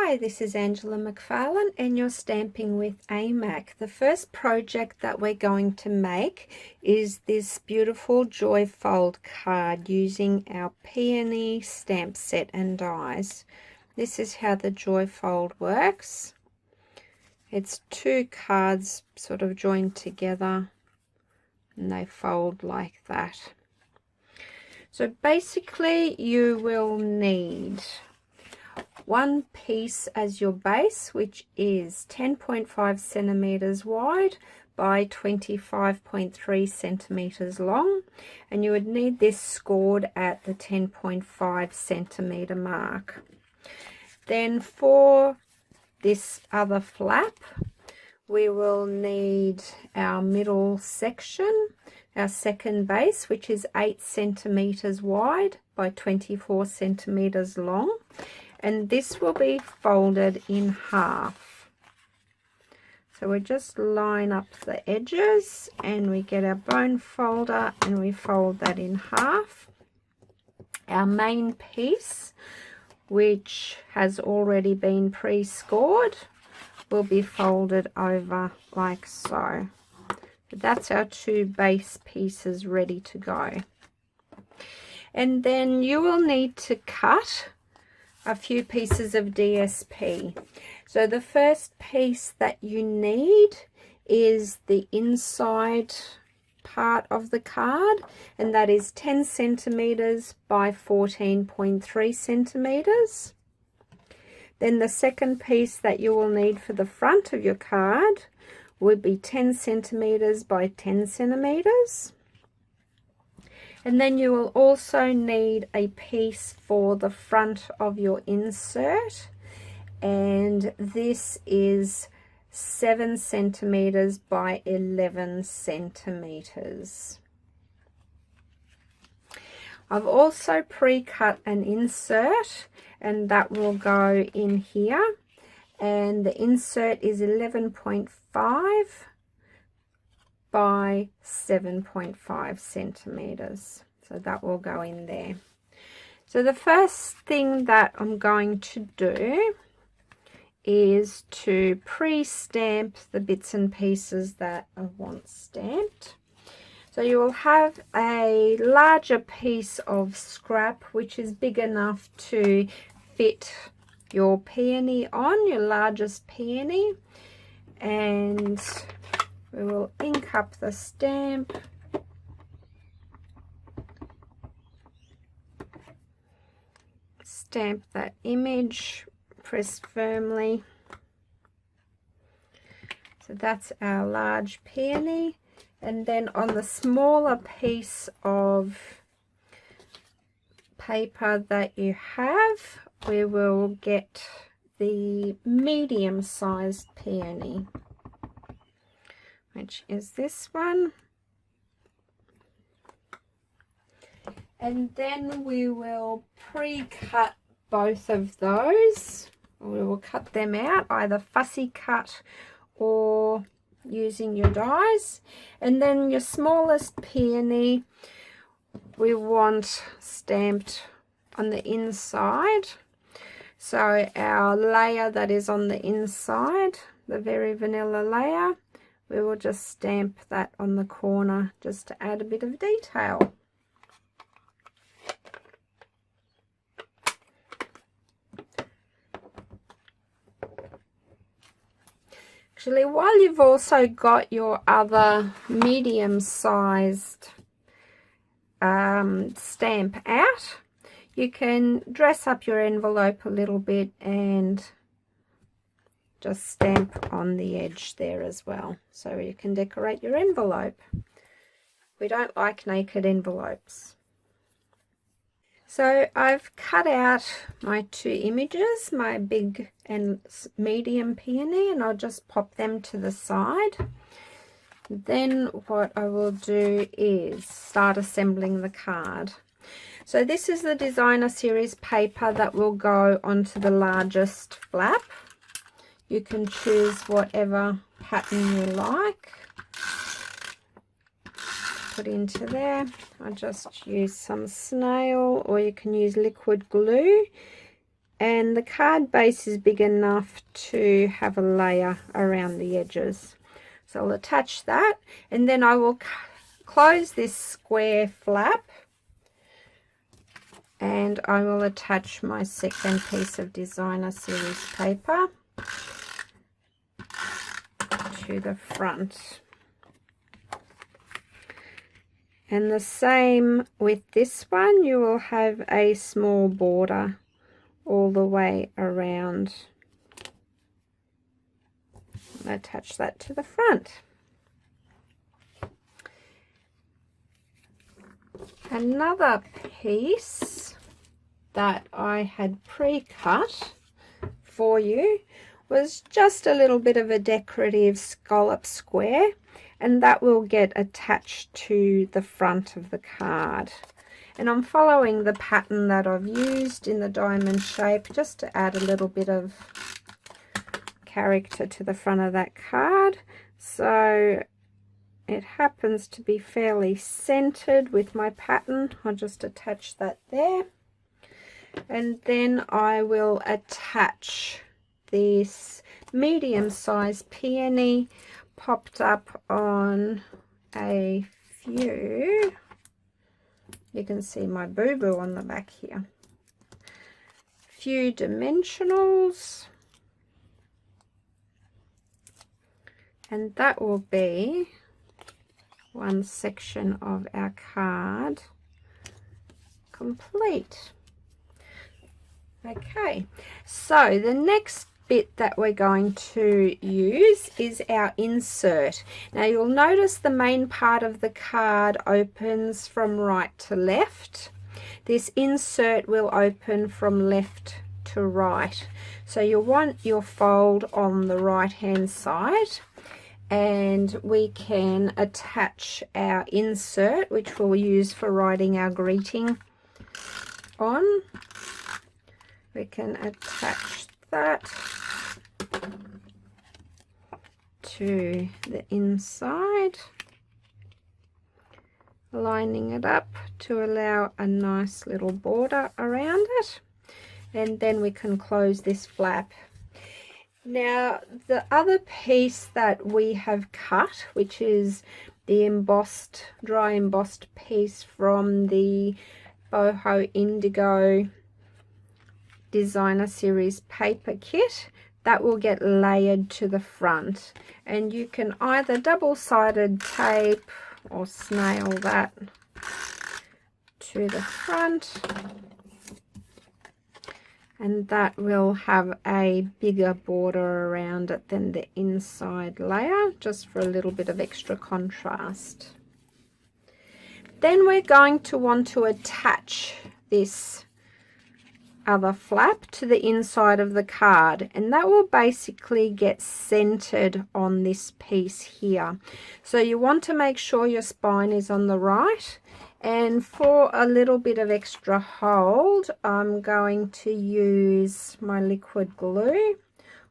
Hi, this is Angela McFarlane and you're stamping with AMAC. The first project that we're going to make is this beautiful Joy Fold card using our Peony stamp set and dies. This is how the Joy Fold works. It's two cards sort of joined together and they fold like that. So basically you will need one piece as your base, which is 10.5 centimeters wide by 25.3 centimeters long, and you would need this scored at the 10.5 centimeter mark. Then for this other flap we will need our middle section, our second base, which is 8 centimeters wide by 24 centimeters long, and this will be folded in half. So we just line up the edges and we get our bone folder and we fold that in half. Our main piece, which has already been pre-scored, will be folded over like so. That's our two base pieces ready to go. And then you will need to cut a few pieces of DSP. So the first piece that you need is the inside part of the card, and that is 10 centimeters by 14.3 centimeters. Then the second piece that you will need for the front of your card would be 10 centimeters by 10 centimeters. And then you will also need a piece for the front of your insert, and this is 7 centimeters by 11 centimeters. I've also pre-cut an insert, and that will go in here, and the insert is 11.5 by 7.5 centimeters, so that will go in there. So the first thing that I'm going to do is to pre-stamp the bits and pieces that I want stamped. So you will have a larger piece of scrap which is big enough to fit your peony on, your largest peony, and we will ink up the stamp. Stamp that image, press firmly. So that's our large peony. And then on the smaller piece of paper that you have, we will get the medium-sized peony, which is this one. And then we will pre-cut both of those. We will cut them out, either fussy cut or using your dies. And then your smallest peony we want stamped on the inside. So our layer that is on the inside, the very vanilla layer, we will just stamp that on the corner just to add a bit of detail. Actually, while you've also got your other medium-sized stamp out, you can dress up your envelope a little bit and just stamp on the edge there as well, so you can decorate your envelope. We don't like naked envelopes. So I've cut out my two images, my big and medium peony, and I'll just pop them to the side. Then what I will do is start assembling the card. So this is the designer series paper that will go onto the largest flap. You can choose whatever pattern you like. Put into there. I just use some snail, or you can use liquid glue, and the card base is big enough to have a layer around the edges. So I'll attach that, and then I will close this square flap, and I will attach my second piece of Designer Series paper to the front. And the same with this one, you will have a small border all the way around. Attach that to the front. Another piece that I had pre-cut for you was just a little bit of a decorative scallop square, and that will get attached to the front of the card. And I'm following the pattern that I've used in the diamond shape just to add a little bit of character to the front of that card. So it happens to be fairly centered with my pattern. I'll just attach that there, and then I will attach this medium-sized peony popped up on a few, you can see my boo-boo on the back here, few dimensionals, and that will be one section of our card complete. Okay, so the next bit that we're going to use is our insert. Now you'll notice the main part of the card opens from right to left. This insert will open from left to right. So you'll want your fold on the right hand side, and we can attach our insert, which we'll use for writing our greeting on. We can attach that to the inside, lining it up to allow a nice little border around it, and then we can close this flap. Now the other piece that we have cut, which is the embossed, dry embossed piece from the Boho Indigo Designer Series paper kit, that will get layered to the front, and you can either double-sided tape or snail that to the front, and that will have a bigger border around it than the inside layer, just for a little bit of extra contrast. Then we're going to want to attach this other flap to the inside of the card, and that will basically get centered on this piece here. So you want to make sure your spine is on the right, and for a little bit of extra hold, I'm going to use my liquid glue,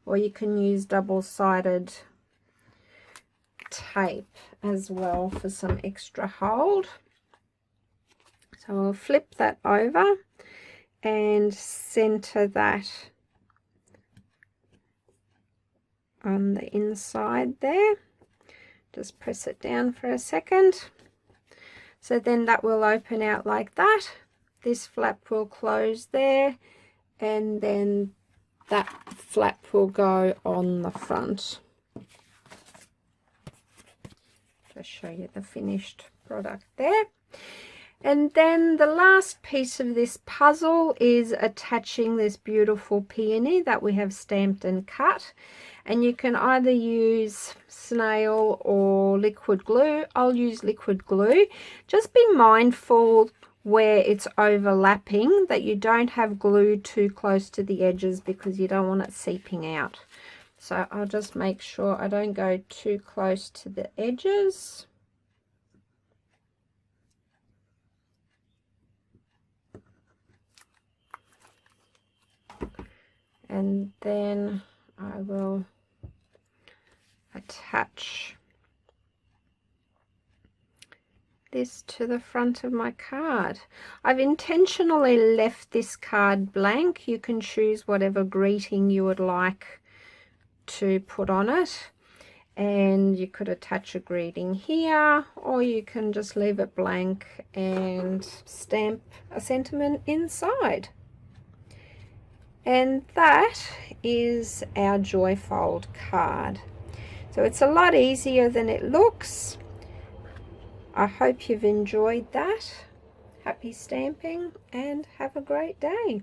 or you can use double-sided tape as well for some extra hold. So I'll flip that over and center that on the inside there. Just press it down for a second. So then that will open out like that. This flap will close there, and then that flap will go on the front. Just show you the finished product there. And then the last piece of this puzzle is attaching this beautiful peony that we have stamped and cut. And you can either use snail or liquid glue. I'll use liquid glue. Just be mindful where it's overlapping that you don't have glue too close to the edges, because you don't want it seeping out. So I'll just make sure I don't go too close to the edges. And then I will attach this to the front of my card. I've intentionally left this card blank. You can choose whatever greeting you would like to put on it, and you could attach a greeting here, or you can just leave it blank and stamp a sentiment inside. And that is our Joyfold card. So it's a lot easier than it looks. I hope you've enjoyed that. Happy stamping and have a great day.